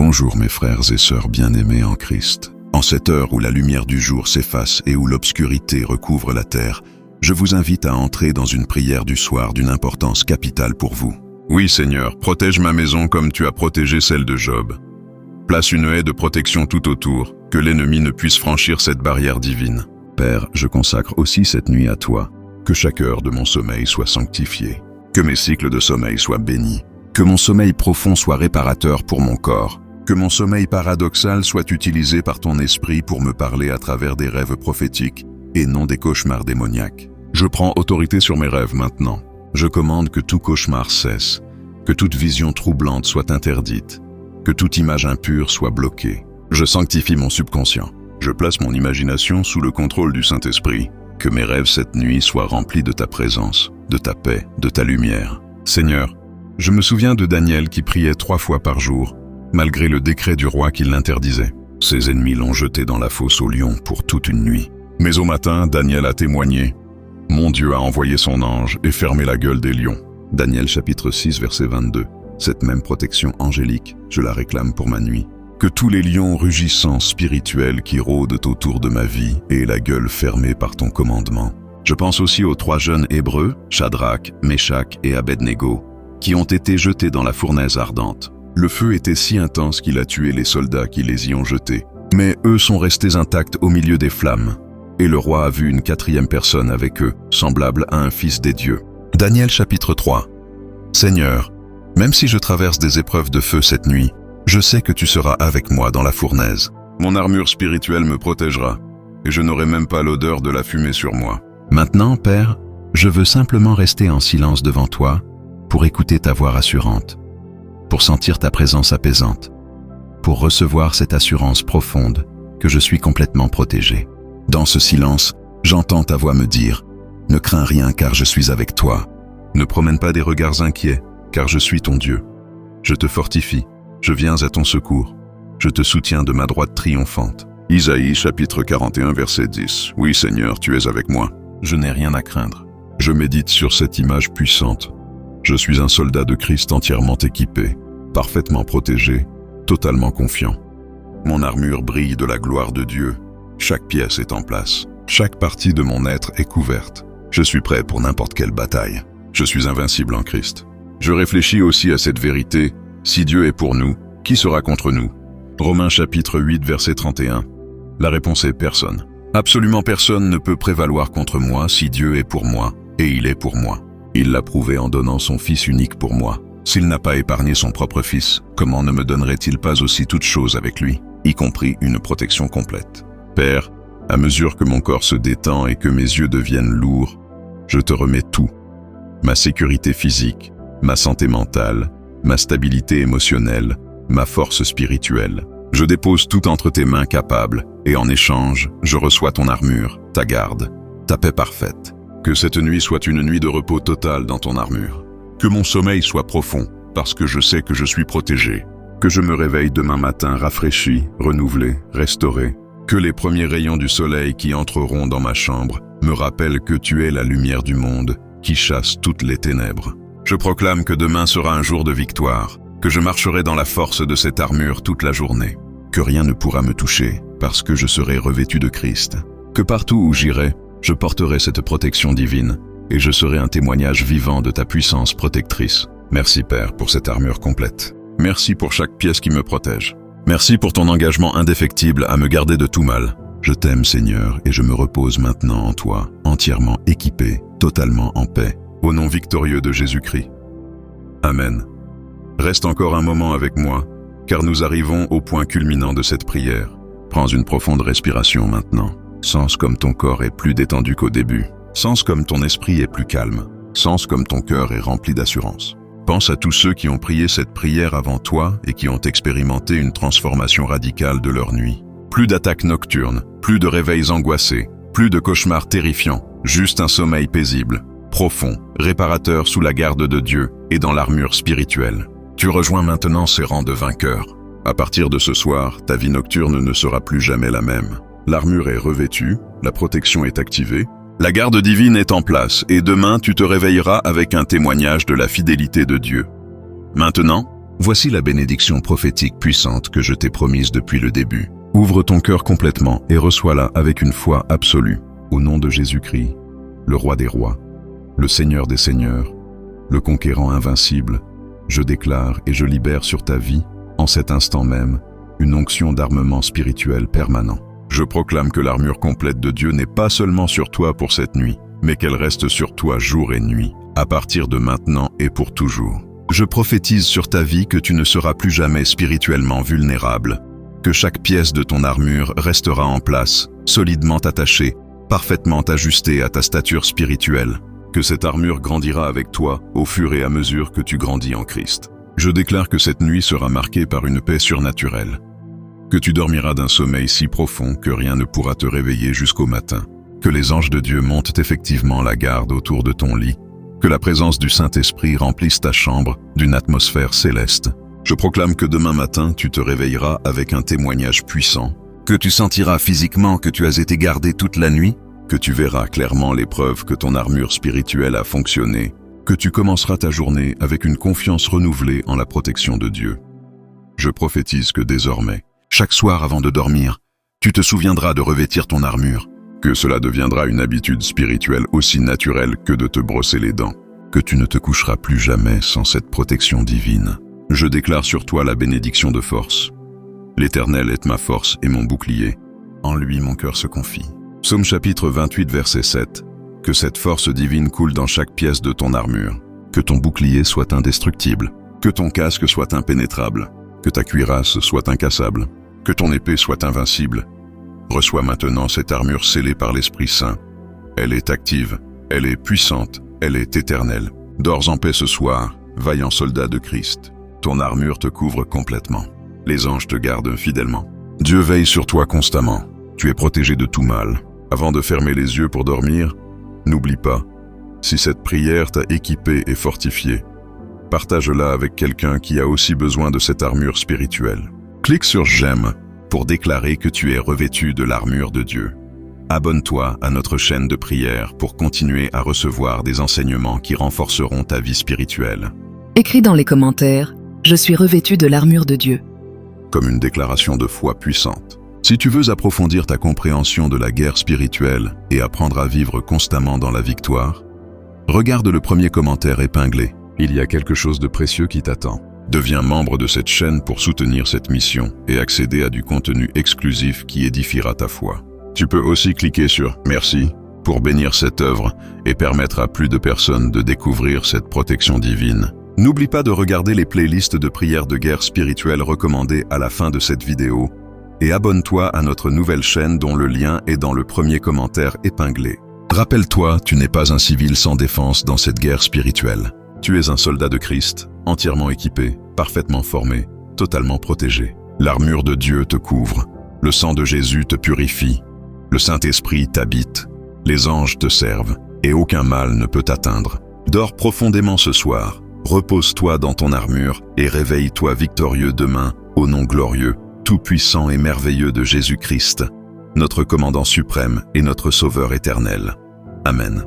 Bonjour mes frères et sœurs bien-aimés en Christ. En cette heure où la lumière du jour s'efface et où l'obscurité recouvre la terre, je vous invite à entrer dans une prière du soir d'une importance capitale pour vous. Oui Seigneur, protège ma maison comme tu as protégé celle de Job. Place une haie de protection tout autour, que l'ennemi ne puisse franchir cette barrière divine. Père, je consacre aussi cette nuit à toi. Que chaque heure de mon sommeil soit sanctifiée. Que mes cycles de sommeil soient bénis. Que mon sommeil profond soit réparateur pour mon corps. Que mon sommeil paradoxal soit utilisé par ton esprit pour me parler à travers des rêves prophétiques et non des cauchemars démoniaques. Je prends autorité sur mes rêves maintenant. Je commande que tout cauchemar cesse, que toute vision troublante soit interdite, que toute image impure soit bloquée. Je sanctifie mon subconscient. Je place mon imagination sous le contrôle du Saint-Esprit. Que mes rêves cette nuit soient remplis de ta présence, de ta paix, de ta lumière. Seigneur, je me souviens de Daniel qui priait 3 fois par jour, malgré le décret du roi qui l'interdisait. Ses ennemis l'ont jeté dans la fosse aux lions pour toute une nuit. Mais au matin, Daniel a témoigné. Mon Dieu a envoyé son ange et fermé la gueule des lions. Daniel chapitre 6 verset 22. Cette même protection angélique, je la réclame pour ma nuit. Que tous les lions rugissants spirituels qui rôdent autour de ma vie aient la gueule fermée par ton commandement. Je pense aussi aux 3 jeunes Hébreux, Shadrach, Meshach et Abednego, qui ont été jetés dans la fournaise ardente. Le feu était si intense qu'il a tué les soldats qui les y ont jetés. Mais eux sont restés intacts au milieu des flammes. Et le roi a vu une 4e personne avec eux, semblable à un fils des dieux. Daniel chapitre 3. Seigneur, même si je traverse des épreuves de feu cette nuit, je sais que tu seras avec moi dans la fournaise. Mon armure spirituelle me protégera, et je n'aurai même pas l'odeur de la fumée sur moi. Maintenant, Père, je veux simplement rester en silence devant toi pour écouter ta voix rassurante, pour sentir ta présence apaisante, pour recevoir cette assurance profonde que je suis complètement protégé. Dans ce silence, j'entends ta voix me dire « Ne crains rien car je suis avec toi. Ne promène pas des regards inquiets car je suis ton Dieu. Je te fortifie, je viens à ton secours. Je te soutiens de ma droite triomphante. » Isaïe chapitre 41 verset 10. Oui Seigneur, tu es avec moi. Je n'ai rien à craindre. Je médite sur cette image puissante. Je suis un soldat de Christ entièrement équipé, parfaitement protégé, totalement confiant. Mon armure brille de la gloire de Dieu. Chaque pièce est en place. Chaque partie de mon être est couverte. Je suis prêt pour n'importe quelle bataille. Je suis invincible en Christ. Je réfléchis aussi à cette vérité. Si Dieu est pour nous, qui sera contre nous? Romains chapitre 8 verset 31. La réponse est personne. Absolument personne ne peut prévaloir contre moi si Dieu est pour moi, et il est pour moi. Il l'a prouvé en donnant son Fils unique pour moi. S'il n'a pas épargné son propre Fils, comment ne me donnerait-il pas aussi toutes choses avec lui, y compris une protection complète? Père, à mesure que mon corps se détend et que mes yeux deviennent lourds, je te remets tout. Ma sécurité physique, ma santé mentale, ma stabilité émotionnelle, ma force spirituelle. Je dépose tout entre tes mains capables, et en échange, je reçois ton armure, ta garde, ta paix parfaite. Que cette nuit soit une nuit de repos total dans ton armure. Que mon sommeil soit profond, parce que je sais que je suis protégé. Que je me réveille demain matin rafraîchi, renouvelé, restauré. Que les premiers rayons du soleil qui entreront dans ma chambre me rappellent que tu es la lumière du monde, qui chasse toutes les ténèbres. Je proclame que demain sera un jour de victoire, que je marcherai dans la force de cette armure toute la journée. Que rien ne pourra me toucher, parce que je serai revêtu de Christ. Que partout où j'irai, je porterai cette protection divine, et je serai un témoignage vivant de ta puissance protectrice. Merci Père pour cette armure complète. Merci pour chaque pièce qui me protège. Merci pour ton engagement indéfectible à me garder de tout mal. Je t'aime Seigneur et je me repose maintenant en toi, entièrement équipé, totalement en paix, au nom victorieux de Jésus-Christ. Amen. Reste encore un moment avec moi, car nous arrivons au point culminant de cette prière. Prends une profonde respiration maintenant. Sens comme ton corps est plus détendu qu'au début. Sens comme ton esprit est plus calme. Sens comme ton cœur est rempli d'assurance. Pense à tous ceux qui ont prié cette prière avant toi et qui ont expérimenté une transformation radicale de leur nuit. Plus d'attaques nocturnes, plus de réveils angoissés, plus de cauchemars terrifiants, juste un sommeil paisible, profond, réparateur sous la garde de Dieu et dans l'armure spirituelle. Tu rejoins maintenant ces rangs de vainqueurs. À partir de ce soir, ta vie nocturne ne sera plus jamais la même. L'armure est revêtue, la protection est activée, la garde divine est en place et demain tu te réveilleras avec un témoignage de la fidélité de Dieu. Maintenant, Voici la bénédiction prophétique puissante que je t'ai promise depuis le début. Ouvre ton cœur complètement et reçois-la avec une foi absolue. Au nom de Jésus-Christ, le roi des rois, le Seigneur des seigneurs, le conquérant invincible, je déclare et je libère sur ta vie, en cet instant même, une onction d'armement spirituel permanent. Je proclame que l'armure complète de Dieu n'est pas seulement sur toi pour cette nuit, mais qu'elle reste sur toi jour et nuit, à partir de maintenant et pour toujours. Je prophétise sur ta vie que tu ne seras plus jamais spirituellement vulnérable, que chaque pièce de ton armure restera en place, solidement attachée, parfaitement ajustée à ta stature spirituelle, que cette armure grandira avec toi au fur et à mesure que tu grandis en Christ. Je déclare que cette nuit sera marquée par une paix surnaturelle, que tu dormiras d'un sommeil si profond que rien ne pourra te réveiller jusqu'au matin, que les anges de Dieu montent effectivement la garde autour de ton lit, que la présence du Saint-Esprit remplisse ta chambre d'une atmosphère céleste. Je proclame que demain matin, tu te réveilleras avec un témoignage puissant, que tu sentiras physiquement que tu as été gardé toute la nuit, que tu verras clairement les preuves que ton armure spirituelle a fonctionné, que tu commenceras ta journée avec une confiance renouvelée en la protection de Dieu. Je prophétise que désormais, chaque soir avant de dormir, tu te souviendras de revêtir ton armure, que cela deviendra une habitude spirituelle aussi naturelle que de te brosser les dents, que tu ne te coucheras plus jamais sans cette protection divine. Je déclare sur toi la bénédiction de force. L'Éternel est ma force et mon bouclier. En lui mon cœur se confie. Psaume chapitre 28 verset 7. Que cette force divine coule dans chaque pièce de ton armure. Que ton bouclier soit indestructible. Que ton casque soit impénétrable. Que ta cuirasse soit incassable. Que ton épée soit invincible. Reçois maintenant cette armure scellée par l'Esprit Saint. Elle est active, elle est puissante, elle est éternelle. Dors en paix ce soir, vaillant soldat de Christ. Ton armure te couvre complètement. Les anges te gardent fidèlement. Dieu veille sur toi constamment. Tu es protégé de tout mal. Avant de fermer les yeux pour dormir, n'oublie pas, si cette prière t'a équipé et fortifié, partage-la avec quelqu'un qui a aussi besoin de cette armure spirituelle. Clique sur « J'aime » pour déclarer que tu es revêtu de l'armure de Dieu. Abonne-toi à notre chaîne de prière pour continuer à recevoir des enseignements qui renforceront ta vie spirituelle. Écris dans les commentaires « Je suis revêtu de l'armure de Dieu ». Comme une déclaration de foi puissante. Si tu veux approfondir ta compréhension de la guerre spirituelle et apprendre à vivre constamment dans la victoire, regarde le premier commentaire épinglé. Il y a quelque chose de précieux qui t'attend. Deviens membre de cette chaîne pour soutenir cette mission et accéder à du contenu exclusif qui édifiera ta foi. Tu peux aussi cliquer sur « Merci » pour bénir cette œuvre et permettre à plus de personnes de découvrir cette protection divine. N'oublie pas de regarder les playlists de prières de guerre spirituelle recommandées à la fin de cette vidéo et abonne-toi à notre nouvelle chaîne dont le lien est dans le premier commentaire épinglé. Rappelle-toi, tu n'es pas un civil sans défense dans cette guerre spirituelle. Tu es un soldat de Christ, entièrement équipé, parfaitement formé, totalement protégé. L'armure de Dieu te couvre, le sang de Jésus te purifie, le Saint-Esprit t'habite, les anges te servent, et aucun mal ne peut t'atteindre. Dors profondément ce soir, repose-toi dans ton armure et réveille-toi victorieux demain, au nom glorieux, tout-puissant et merveilleux de Jésus-Christ, notre commandant suprême et notre sauveur éternel. Amen.